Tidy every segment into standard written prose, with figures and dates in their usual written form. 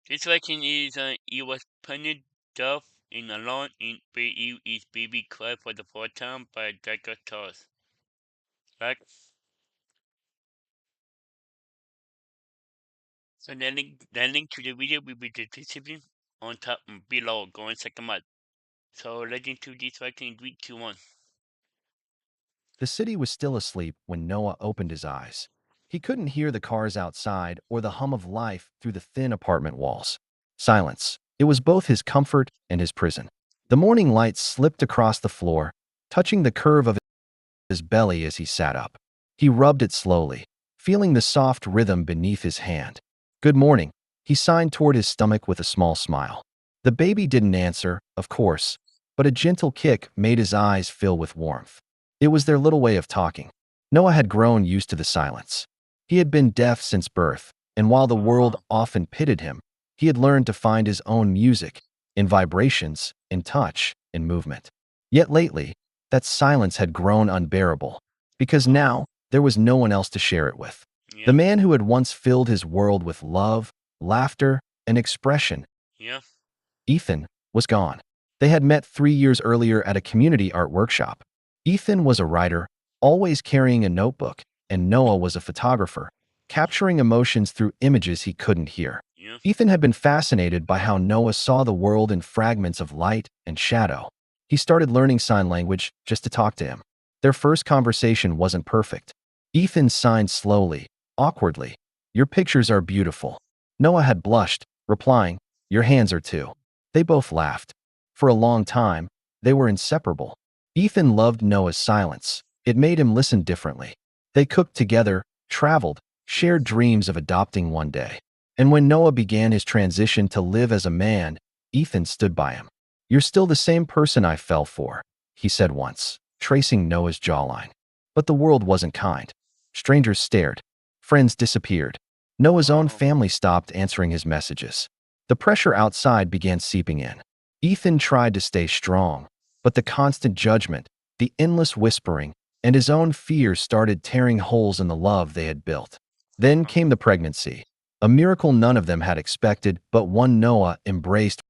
This vaccine is it was printed death in a lawn in his baby cried for the fourth time by JethroCool. Right? So the link to the video will be the description on top below. Go and check them out. So let's into this vaccine in 3, 2, 1. The city was still asleep when Noah opened his eyes. He couldn't hear the cars outside or the hum of life through the thin apartment walls. Silence. It was both his comfort and his prison. The morning light slipped across the floor, touching the curve of his belly as he sat up. He rubbed it slowly, feeling the soft rhythm beneath his hand. Good morning. He signed toward his stomach with a small smile. The baby didn't answer, of course, but a gentle kick made his eyes fill with warmth. It was their little way of talking. Noah had grown used to the silence. He had been deaf since birth, and while the world often pitted him, he had learned to find his own music, in vibrations, in touch, in movement. Yet lately, that silence had grown unbearable, because now there was no one else to share it with. Yeah. The man who had once filled his world with love, laughter, and expression, Yeah. Ethan, was gone. They had met 3 years earlier at a community art workshop. Ethan was a writer, always carrying a notebook, and Noah was a photographer, capturing emotions through images he couldn't hear. Yeah. Ethan had been fascinated by how Noah saw the world in fragments of light and shadow. He started learning sign language just to talk to him. Their first conversation wasn't perfect. Ethan signed slowly, awkwardly. "Your pictures are beautiful." Noah had blushed, replying, "Your hands are too." They both laughed. For a long time, they were inseparable. Ethan loved Noah's silence. It made him listen differently. They cooked together, traveled, shared dreams of adopting one day. And when Noah began his transition to live as a man, Ethan stood by him. "You're still the same person I fell for," he said once, tracing Noah's jawline. But the world wasn't kind. Strangers stared. Friends disappeared. Noah's own family stopped answering his messages. The pressure outside began seeping in. Ethan tried to stay strong, but the constant judgment, the endless whispering, and his own fears started tearing holes in the love they had built. Then came the pregnancy, a miracle none of them had expected, but one Noah embraced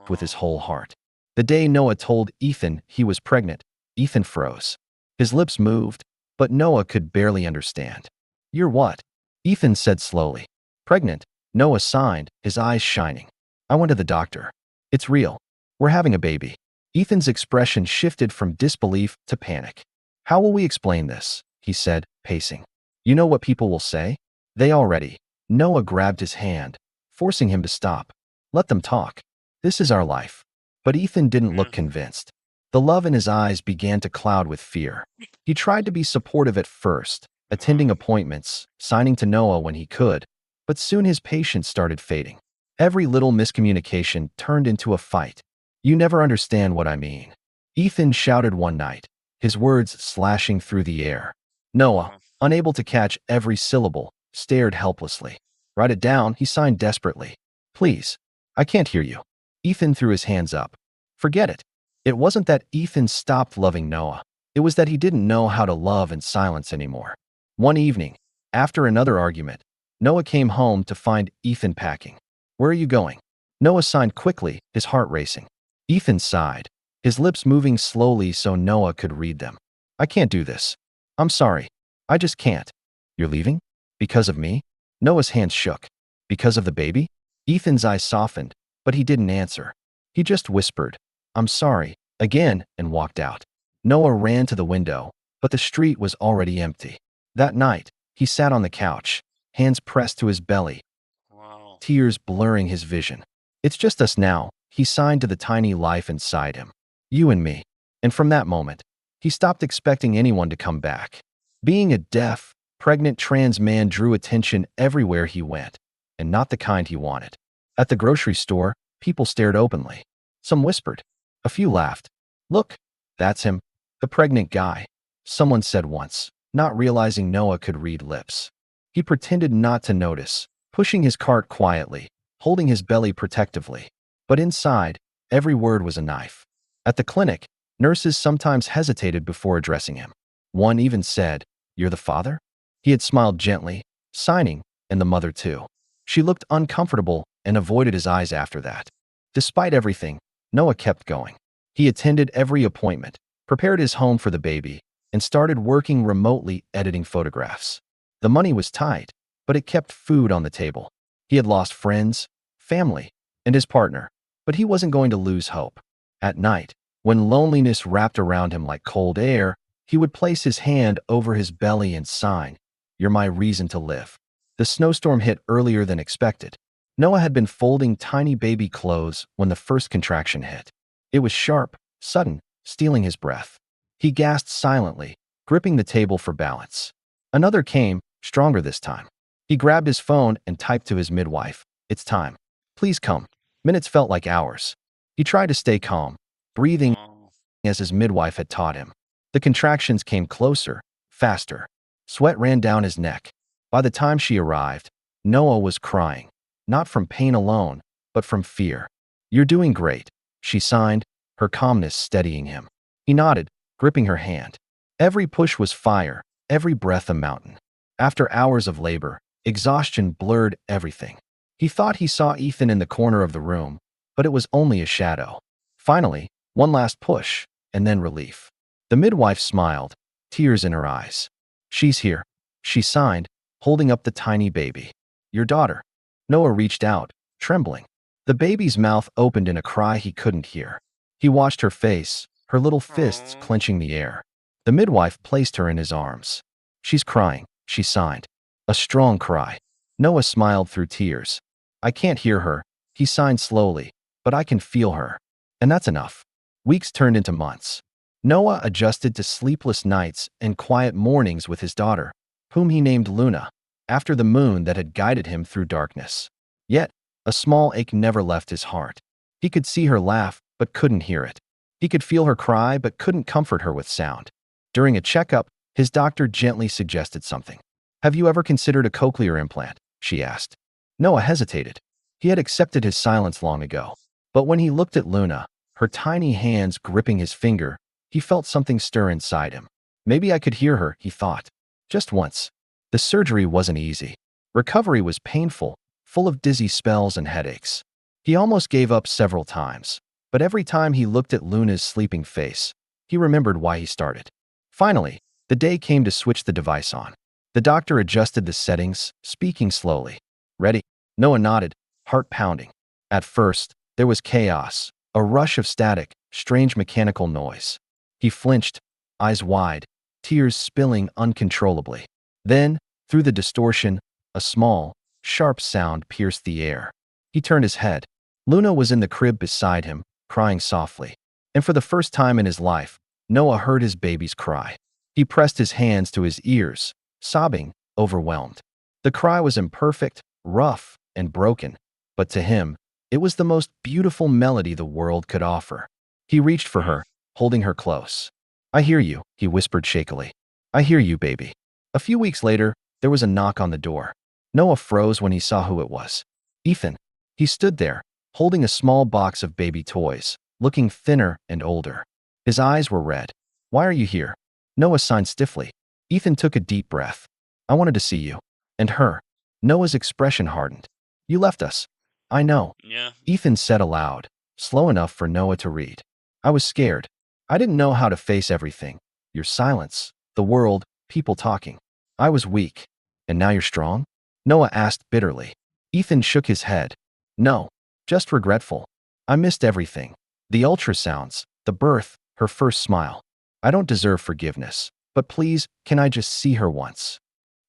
with his whole heart. The day Noah told Ethan he was pregnant, Ethan froze. His lips moved, but Noah could barely understand. "You're what?" Ethan said slowly. "Pregnant." Noah signed, his eyes shining. "I went to the doctor. It's real. We're having a baby." Ethan's expression shifted from disbelief to panic. "How will we explain this?" he said, pacing. "You know what people will say?" "They already." Noah grabbed his hand, forcing him to stop. "Let them talk. This is our life." But Ethan didn't look convinced. The love in his eyes began to cloud with fear. He tried to be supportive at first, attending appointments, signing to Noah when he could, but soon his patience started fading. Every little miscommunication turned into a fight. "You never understand what I mean," Ethan shouted one night, his words slashing through the air. Noah, unable to catch every syllable, stared helplessly. "Write it down," he signed desperately. "Please, I can't hear you." Ethan threw his hands up. "Forget it." It wasn't that Ethan stopped loving Noah. It was that he didn't know how to love in silence anymore. One evening, after another argument, Noah came home to find Ethan packing. "Where are you going?" Noah signed quickly, his heart racing. Ethan sighed, his lips moving slowly so Noah could read them. "I can't do this. I'm sorry. I just can't." "You're leaving? Because of me?" Noah's hands shook. "Because of the baby?" Ethan's eyes softened, but he didn't answer. He just whispered, "I'm sorry," again, and walked out. Noah ran to the window, but the street was already empty. That night, he sat on the couch, hands pressed to his belly, Wow. tears blurring his vision. "It's just us now," he signed to the tiny life inside him. "You and me." And from that moment, he stopped expecting anyone to come back. Being a deaf, pregnant trans man drew attention everywhere he went, and not the kind he wanted. At the grocery store, people stared openly. Some whispered. A few laughed. "Look, that's him, the pregnant guy," someone said once, not realizing Noah could read lips. He pretended not to notice, pushing his cart quietly, holding his belly protectively. But inside, every word was a knife. At the clinic, nurses sometimes hesitated before addressing him. One even said, "You're the father?" He had smiled gently, signing, and the mother too. She looked uncomfortable and avoided his eyes after that. Despite everything, Noah kept going. He attended every appointment, prepared his home for the baby, and started working remotely editing photographs. The money was tight, but it kept food on the table. He had lost friends, family, and his partner, but he wasn't going to lose hope. At night, when loneliness wrapped around him like cold air, he would place his hand over his belly and sigh, "You're my reason to live." The snowstorm hit earlier than expected. Noah had been folding tiny baby clothes when the first contraction hit. It was sharp, sudden, stealing his breath. He gasped silently, gripping the table for balance. Another came, stronger this time. He grabbed his phone and typed to his midwife, "It's time. Please come." Minutes felt like hours. He tried to stay calm, breathing Oh. as his midwife had taught him. The contractions came closer, faster. Sweat ran down his neck. By the time she arrived, Noah was crying, not from pain alone, but from fear. "You're doing great," she signed, her calmness steadying him. He nodded, gripping her hand. Every push was fire, every breath a mountain. After hours of labor, exhaustion blurred everything. He thought he saw Ethan in the corner of the room, but it was only a shadow. Finally, one last push, and then relief. The midwife smiled, tears in her eyes. "She's here," she signed, holding up the tiny baby. "Your daughter." Noah reached out, trembling. The baby's mouth opened in a cry he couldn't hear. He watched her face, her little fists Oh. clenching the air. The midwife placed her in his arms. "She's crying," she signed. A strong cry. Noah smiled through tears. "I can't hear her," he signed slowly, "but I can feel her. And that's enough." Weeks turned into months. Noah adjusted to sleepless nights and quiet mornings with his daughter, whom he named Luna, after the moon that had guided him through darkness. Yet, a small ache never left his heart. He could see her laugh, but couldn't hear it. He could feel her cry, but couldn't comfort her with sound. During a checkup, his doctor gently suggested something. "Have you ever considered a cochlear implant?" she asked. Noah hesitated. He had accepted his silence long ago. But when he looked at Luna, her tiny hands gripping his finger, he felt something stir inside him. Maybe I could hear her, he thought. Just once. The surgery wasn't easy. Recovery was painful, full of dizzy spells and headaches. He almost gave up several times, but every time he looked at Luna's sleeping face, he remembered why he started. Finally, the day came to switch the device on. The doctor adjusted the settings, speaking slowly. "Ready?" Noah nodded, heart pounding. At first, there was chaos, a rush of static, strange mechanical noise. He flinched, eyes wide, tears spilling uncontrollably. Then, through the distortion, a small, sharp sound pierced the air. He turned his head. Luna was in the crib beside him, crying softly. And for the first time in his life, Noah heard his baby's cry. He pressed his hands to his ears, sobbing, overwhelmed. The cry was imperfect, rough, and broken, but to him, it was the most beautiful melody the world could offer. He reached for her, holding her close. "I hear you," he whispered shakily. "I hear you, baby." A few weeks later, there was a knock on the door. Noah froze when he saw who it was. Ethan. He stood there, holding a small box of baby toys, looking thinner and older. His eyes were red. "Why are you here?" Noah signed stiffly. Ethan took a deep breath. "I wanted to see you." And her. Noah's expression hardened. "You left us." "I know," Yeah. Ethan said aloud, slow enough for Noah to read. "I was scared. I didn't know how to face everything. Your silence, the world, people talking. I was weak. And now you're strong?" Noah asked bitterly. Ethan shook his head. "No, just regretful. I missed everything. The ultrasounds, the birth, her first smile. I don't deserve forgiveness. But please, can I just see her once?"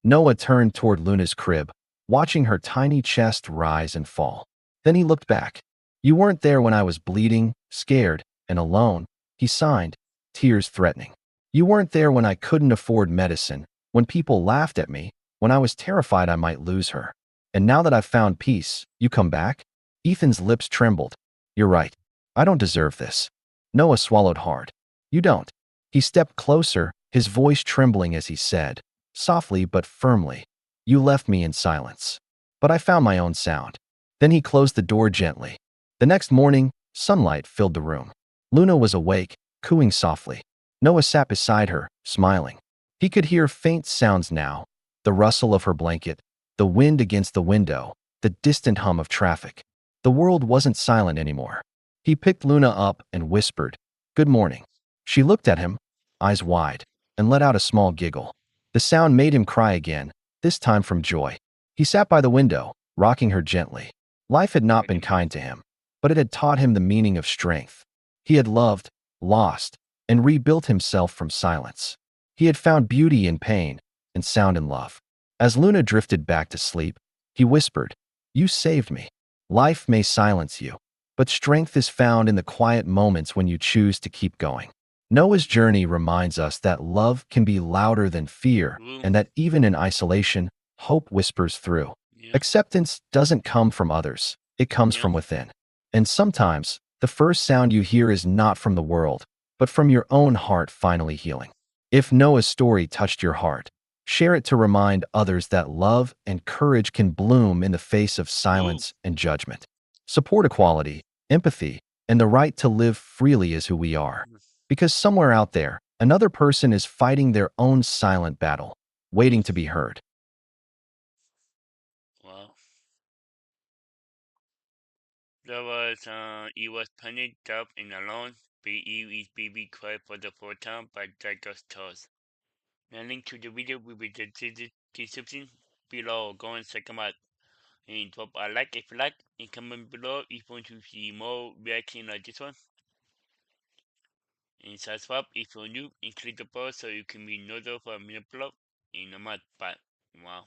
Noah turned toward Luna's crib, watching her tiny chest rise and fall. Then he looked back. "You weren't there when I was bleeding, scared, and alone," he signed, tears threatening. "You weren't there when I couldn't afford medicine, when people laughed at me, when I was terrified I might lose her. And now that I've found peace, you come back?" Ethan's lips trembled. "You're right. I don't deserve this." Noah swallowed hard. "You don't." He stepped closer, his voice trembling as he said, softly but firmly, "You left me in silence. But I found my own sound." Then he closed the door gently. The next morning, sunlight filled the room. Luna was awake, cooing softly. Noah sat beside her, smiling. He could hear faint sounds now, the rustle of her blanket, the wind against the window, the distant hum of traffic. The world wasn't silent anymore. He picked Luna up and whispered, "Good morning." She looked at him, eyes wide, and let out a small giggle. The sound made him cry again, this time from joy. He sat by the window, rocking her gently. Life had not been kind to him, but it had taught him the meaning of strength. He had loved, lost, and rebuilt himself from silence. He had found beauty in pain and sound in love. As Luna drifted back to sleep, he whispered, "You saved me. Life may silence you, but strength is found in the quiet moments when you choose to keep going." Noah's journey reminds us that love can be louder than fear True. and that even in isolation, hope whispers through. Yeah. Acceptance doesn't come from others, it comes Yeah. from within. And sometimes, the first sound you hear is not from the world, but from your own heart finally healing. If Noah's story touched your heart, share it to remind others that love and courage can bloom in the face of True. silence and judgment. Support equality, empathy, and the right to live freely is who we are. Because somewhere out there, another person is fighting their own silent battle, True. waiting to be heard. Wow. It was painted up and alone. His baby cried for the fourth time by JethroCool. The link to the video will be in the description below. Go and check them out. And drop a like if you like. And comment below if you want to see more reaction like this one. And subscribe if you're new. And click the bell so you can be notified for a new upload. And I'm out. Bye. Wow.